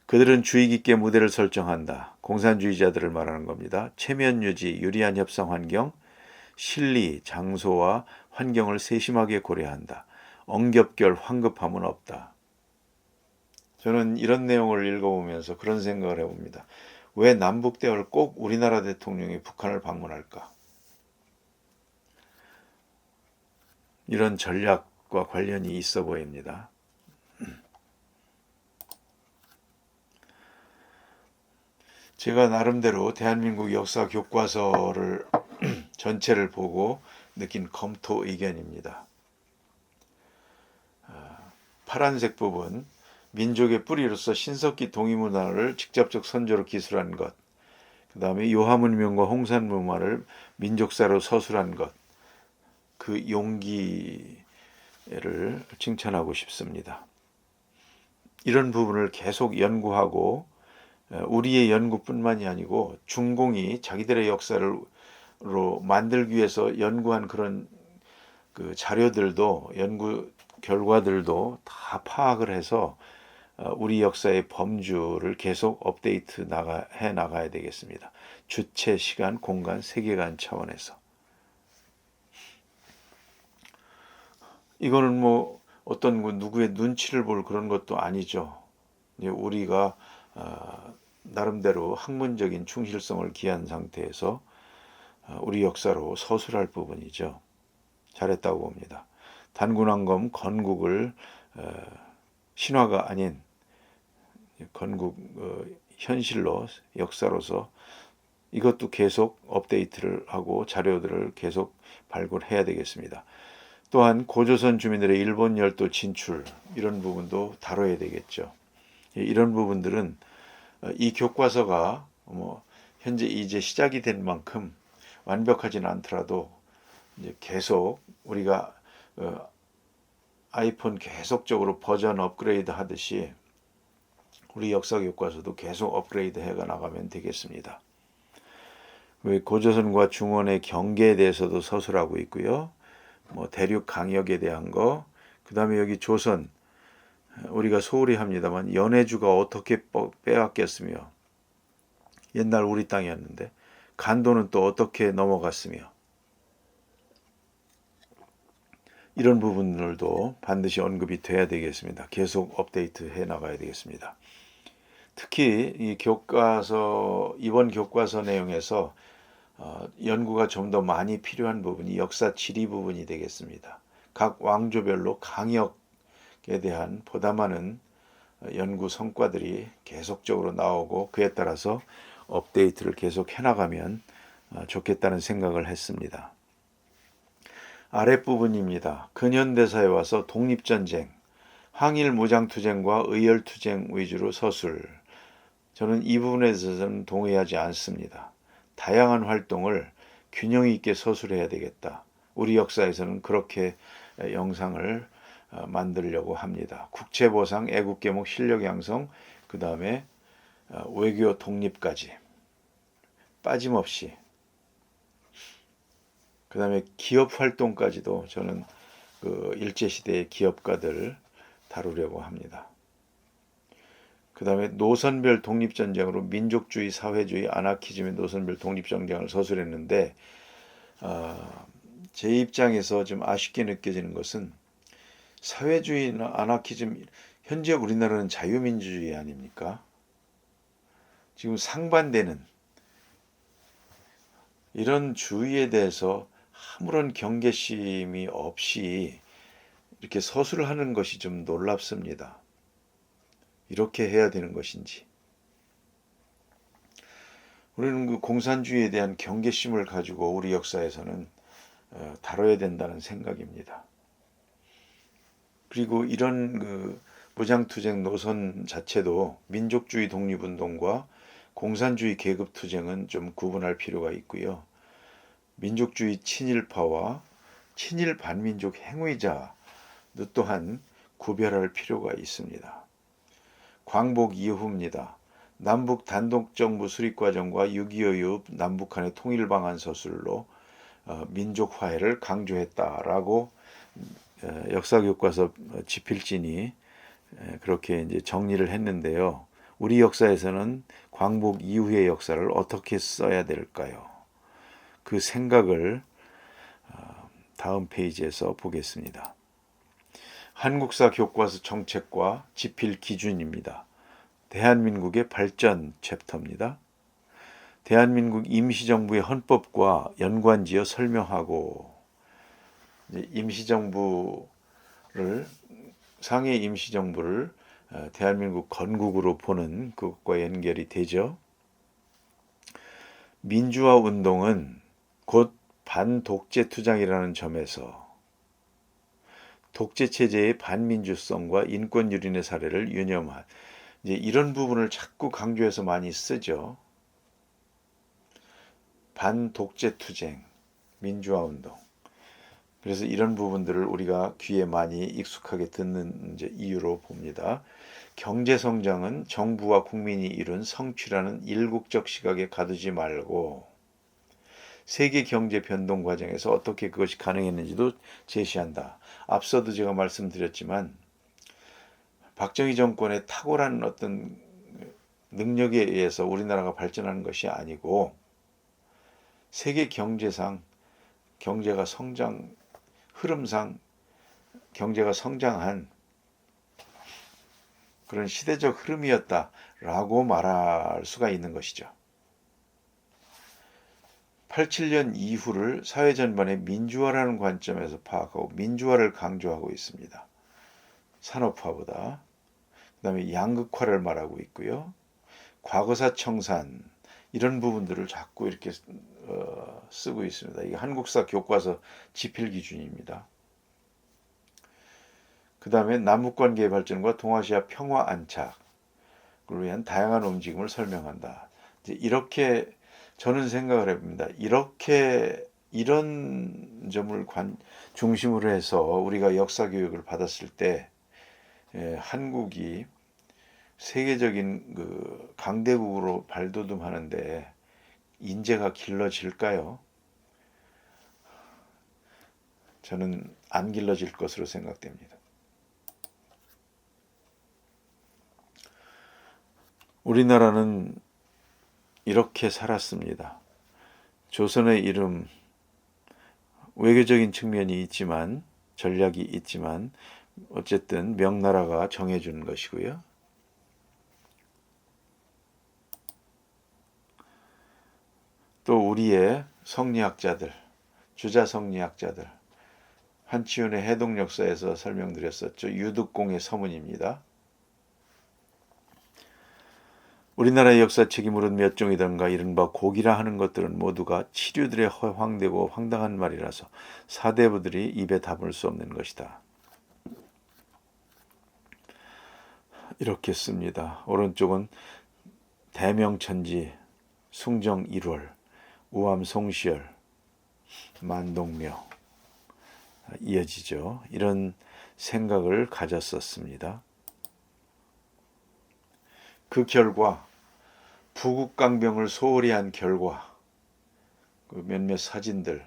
그들은 주의 깊게 무대를 설정한다. 공산주의자들을 말하는 겁니다. 체면 유지, 유리한 협상 환경, 실리, 장소와 환경을 세심하게 고려한다. 엉겹결, 황급함은 없다. 저는 이런 내용을 읽어보면서 그런 생각을 해봅니다. 왜 남북대화를 꼭 우리나라 대통령이 북한을 방문할까? 이런 전략과 관련이 있어 보입니다. 제가 나름대로 대한민국 역사 교과서를 전체를 보고 느낀 검토 의견입니다. 파란색 부분, 민족의 뿌리로서 신석기 동이문화를 직접적 선조로 기술한 것, 그 다음에 요하문명과 홍산문화를 민족사로 서술한 것, 그 용기를 칭찬하고 싶습니다. 이런 부분을 계속 연구하고 우리의 연구뿐만이 아니고 중공이 자기들의 역사를 만들기 위해서 연구한 그런 그 자료들도 연구 결과들도 다 파악을 해서 우리 역사의 범주를 계속 업데이트 해 나가야 되겠습니다. 주체, 시간, 공간, 세계관 차원에서. 이거는 뭐 어떤 누구의 눈치를 볼 그런 것도 아니죠. 우리가 나름대로 학문적인 충실성을 기한 상태에서 우리 역사로 서술할 부분이죠. 잘했다고 봅니다. 단군왕검 건국을 신화가 아닌 건국 현실로 역사로서 이것도 계속 업데이트를 하고 자료들을 계속 발굴해야 되겠습니다. 또한 고조선 주민들의 일본 열도 진출 이런 부분도 다뤄야 되겠죠. 이런 부분들은 이 교과서가 현재 이제 시작이 된 만큼 완벽하지는 않더라도 이제 계속 우리가 아이폰 계속적으로 버전 업그레이드 하듯이 우리 역사 교과서도 계속 업그레이드 해가 나가면 되겠습니다. 고조선과 중원의 경계에 대해서도 서술하고 있고요. 대륙 강역에 대한 거, 그 다음에 여기 조선 우리가 소홀히 합니다만 연해주가 어떻게 빼앗겼으며 옛날 우리 땅이었는데 간도는 또 어떻게 넘어갔으며 이런 부분들도 반드시 언급이 돼야 되겠습니다. 계속 업데이트 해 나가야 되겠습니다. 특히 이 교과서 이번 교과서 내용에서 연구가 좀 더 많이 필요한 부분이 역사 지리 부분이 되겠습니다. 각 왕조별로 강역에 대한 보다 많은 연구 성과들이 계속적으로 나오고 그에 따라서 업데이트를 계속 해나가면 좋겠다는 생각을 했습니다. 아랫부분입니다. 근현대사에 와서 독립전쟁, 항일무장투쟁과 의열투쟁 위주로 서술. 저는 이 부분에 대해서는 동의하지 않습니다. 다양한 활동을 균형 있게 서술해야 되겠다. 우리 역사에서는 그렇게 영상을 만들려고 합니다. 국채보상, 애국계몽, 실력양성, 그 다음에 외교 독립까지 빠짐없이, 그 다음에 기업 활동까지도 저는 그 일제시대의 기업가들 다루려고 합니다. 그 다음에 노선별 독립전쟁으로 민족주의, 사회주의, 아나키즘의 노선별 독립전쟁을 서술했는데 제 입장에서 좀 아쉽게 느껴지는 것은 사회주의나 아나키즘, 현재 우리나라는 자유민주주의 아닙니까? 지금 상반되는 이런 주의에 대해서 아무런 경계심이 없이 이렇게 서술을 하는 것이 좀 놀랍습니다. 이렇게 해야 되는 것인지. 우리는 그 공산주의에 대한 경계심을 가지고 우리 역사에서는 다뤄야 된다는 생각입니다. 그리고 이런 그 무장투쟁 노선 자체도 민족주의 독립운동과 공산주의 계급투쟁은 좀 구분할 필요가 있고요. 민족주의 친일파와 친일 반민족 행위자 또한 구별할 필요가 있습니다. 광복 이후입니다. 남북 단독정부 수립과정과 6.25 이후 남북한의 통일방안 서술로 민족 화해를 강조했다라고 역사교과서 지필진이 그렇게 이제 정리를 했는데요. 우리 역사에서는 광복 이후의 역사를 어떻게 써야 될까요? 그 생각을 다음 페이지에서 보겠습니다. 한국사 교과서 정책과 지필 기준입니다. 대한민국의 발전 챕터입니다. 대한민국 임시정부의 헌법과 연관지어 설명하고, 임시정부를, 상해 임시정부를 대한민국 건국으로 보는 그것과 연결이 되죠. 민주화 운동은 곧 반독재 투쟁이라는 점에서 독재 체제의 반민주성과 인권 유린의 사례를 유념한, 이제 이런 부분을 자꾸 강조해서 많이 쓰죠. 반독재 투쟁, 민주화 운동. 그래서 이런 부분들을 우리가 귀에 많이 익숙하게 듣는 이제 이유로 봅니다. 경제 성장은 정부와 국민이 이룬 성취라는 일국적 시각에 가두지 말고 세계 경제 변동 과정에서 어떻게 그것이 가능했는지도 제시한다. 앞서도 제가 말씀드렸지만 박정희 정권의 탁월한 어떤 능력에 의해서 우리나라가 발전하는 것이 아니고 세계 경제상 경제가 성장 흐름상 경제가 성장한 그런 시대적 흐름이었다라고 말할 수가 있는 것이죠. 87년 이후를 사회 전반의 민주화라는 관점에서 파악하고 민주화를 강조하고 있습니다. 산업화보다. 그 다음에 양극화를 말하고 있고요. 과거사 청산 이런 부분들을 자꾸 이렇게 쓰고 있습니다. 이게 한국사 교과서 지필 기준입니다. 그 다음에 남북관계의 발전과 동아시아 평화 안착을 위한 다양한 움직임을 설명한다. 이렇게 저는 생각을 해봅니다. 이렇게 이런 점을 중심으로 해서 우리가 역사 교육을 받았을 때 한국이 세계적인 그 강대국으로 발돋움하는데 인재가 길러질까요? 저는 안 길러질 것으로 생각됩니다. 우리나라는 이렇게 살았습니다. 조선의 이름, 외교적인 측면이 있지만, 전략이 있지만 어쨌든 명나라가 정해준 것이고요. 또 우리의 성리학자들, 주자 성리학자들, 한치윤의 해동 역사에서 설명드렸었죠. 유득공의 서문입니다. 우리나라의 역사책이 물은 몇 종이든가 이른바 고기라 하는 것들은 모두가 치류들의 허황되고 황당한 말이라서 사대부들이 입에 담을 수 없는 것이다. 이렇게 씁니다. 오른쪽은 대명천지, 숭정 1월, 우암 송시열, 만동묘 이어지죠. 이런 생각을 가졌었습니다. 그 결과 부국강병을 소홀히 한 결과 그 몇몇 사진들,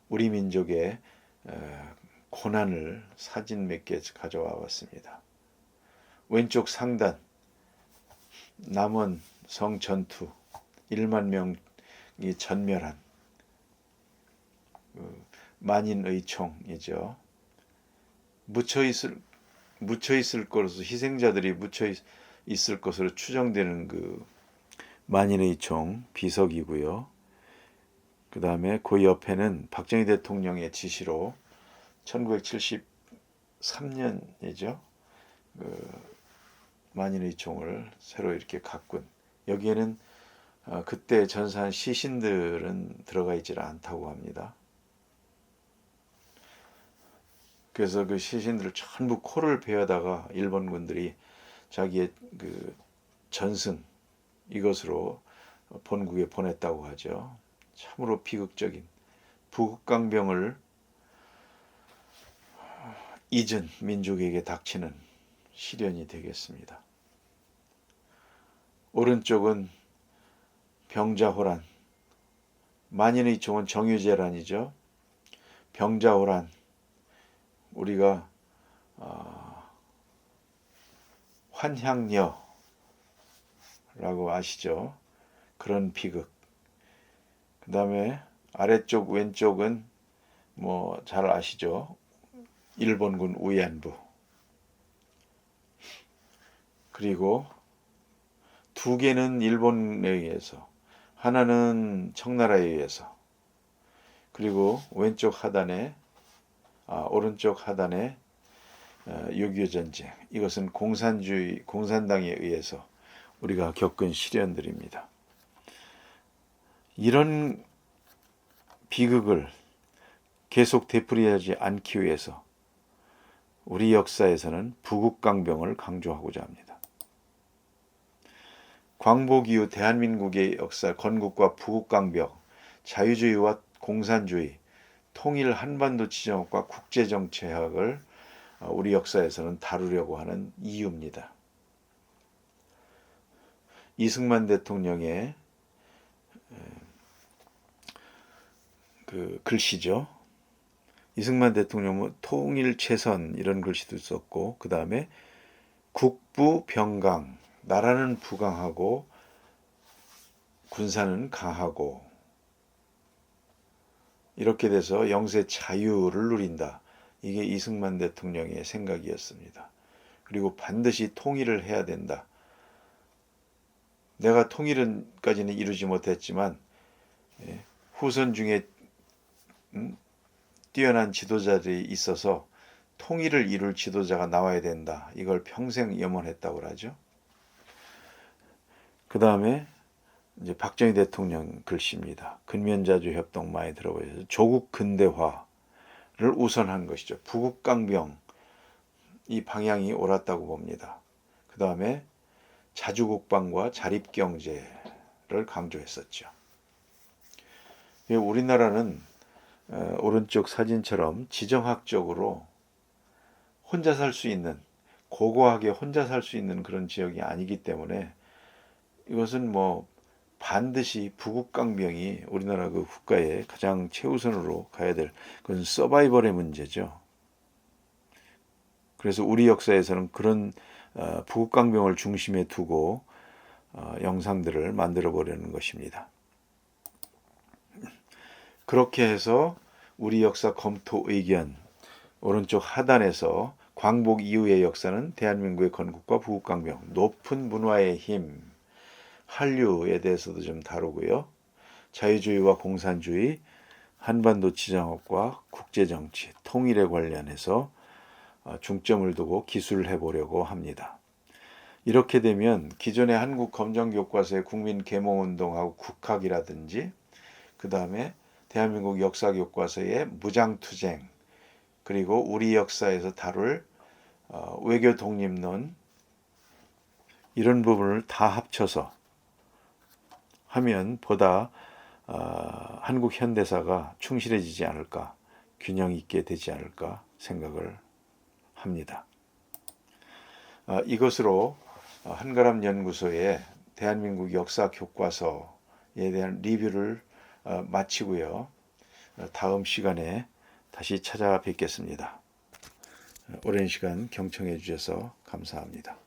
우리 민족의 고난을 사진 몇 개 가져와 봤습니다. 왼쪽 상단 남원 성전투 1만 명이 전멸한 만인의 총이죠. 묻혀 있을 것으로 희생자들이 묻혀 있을 것으로 추정되는 그 만인의 총 비석이고요. 그 다음에 그 옆에는 박정희 대통령의 지시로 1973년이죠. 만인의 총을 새로 이렇게 가꾼, 여기에는 그때 전사한 시신들은 들어가 있지 않다고 합니다. 그래서 그 시신들을 전부 코를 베어다가 일본군들이 자기의 그 전승 이것으로 본국에 보냈다고 하죠. 참으로 비극적인 부국강병을 잊은 민족에게 닥치는 시련이 되겠습니다. 오른쪽은 병자호란, 만인의 총은 정유재란이죠. 병자호란, 우리가 환향녀라고 아시죠? 그런 비극. 그 다음에 아래쪽 왼쪽은 뭐 잘 아시죠? 일본군 위안부. 그리고 두 개는 일본에 의해서, 하나는 청나라에 의해서, 그리고 왼쪽 하단에 오른쪽 하단에 6.25 전쟁, 이것은 공산당에 의해서 우리가 겪은 시련들입니다. 이런 비극을 계속 되풀이하지 않기 위해서 우리 역사에서는 부국강병을 강조하고자 합니다. 광복 이후 대한민국의 역사, 건국과 부국강병, 자유주의와 공산주의, 통일 한반도 지정학과 국제정치학을 우리 역사에서는 다루려고 하는 이유입니다. 이승만 대통령의 그 글씨죠. 이승만 대통령은 통일 최선 이런 글씨도 썼고, 그 다음에 국부 병강, 나라는 부강하고 군사는 강하고 이렇게 돼서 영세 자유를 누린다. 이게 이승만 대통령의 생각이었습니다. 그리고 반드시 통일을 해야 된다. 내가 통일은까지는 이루지 못했지만 후손 중에 뛰어난 지도자들이 있어서 통일을 이룰 지도자가 나와야 된다. 이걸 평생 염원했다고 하죠. 그 다음에 이제 박정희 대통령 글씨입니다. 근면자주 협동 많이 들어보셔서 조국 근대화를 우선한 것이죠. 부국강병 이 방향이 옳았다고 봅니다. 그 다음에 자주국방과 자립경제를 강조했었죠. 우리나라는 오른쪽 사진처럼 지정학적으로 혼자 살 수 있는, 고고하게 혼자 살 수 있는 그런 지역이 아니기 때문에 이것은 뭐 반드시 부국강병이 우리나라 그 국가의 가장 최우선으로 가야 될 그건 서바이벌의 문제죠. 그래서 우리 역사에서는 그런 부국강병을 중심에 두고 영상들을 만들어 보려는 것입니다. 그렇게 해서 우리 역사 검토 의견 오른쪽 하단에서 광복 이후의 역사는 대한민국의 건국과 부국강병, 높은 문화의 힘, 한류에 대해서도 좀 다루고요. 자유주의와 공산주의, 한반도 지정학과 국제정치, 통일에 관련해서 중점을 두고 기술을 해보려고 합니다. 이렇게 되면 기존의 한국 검정교과서의 국민계몽운동하고 국학이라든지 그 다음에 대한민국 역사교과서의 무장투쟁 그리고 우리 역사에서 다룰 외교 독립론 이런 부분을 다 합쳐서 하면 보다 한국 현대사가 충실해지지 않을까, 균형 있게 되지 않을까 생각을 합니다. 이것으로 한가람 연구소의 대한민국 역사 교과서에 대한 리뷰를 마치고요. 다음 시간에 다시 찾아뵙겠습니다. 오랜 시간 경청해 주셔서 감사합니다.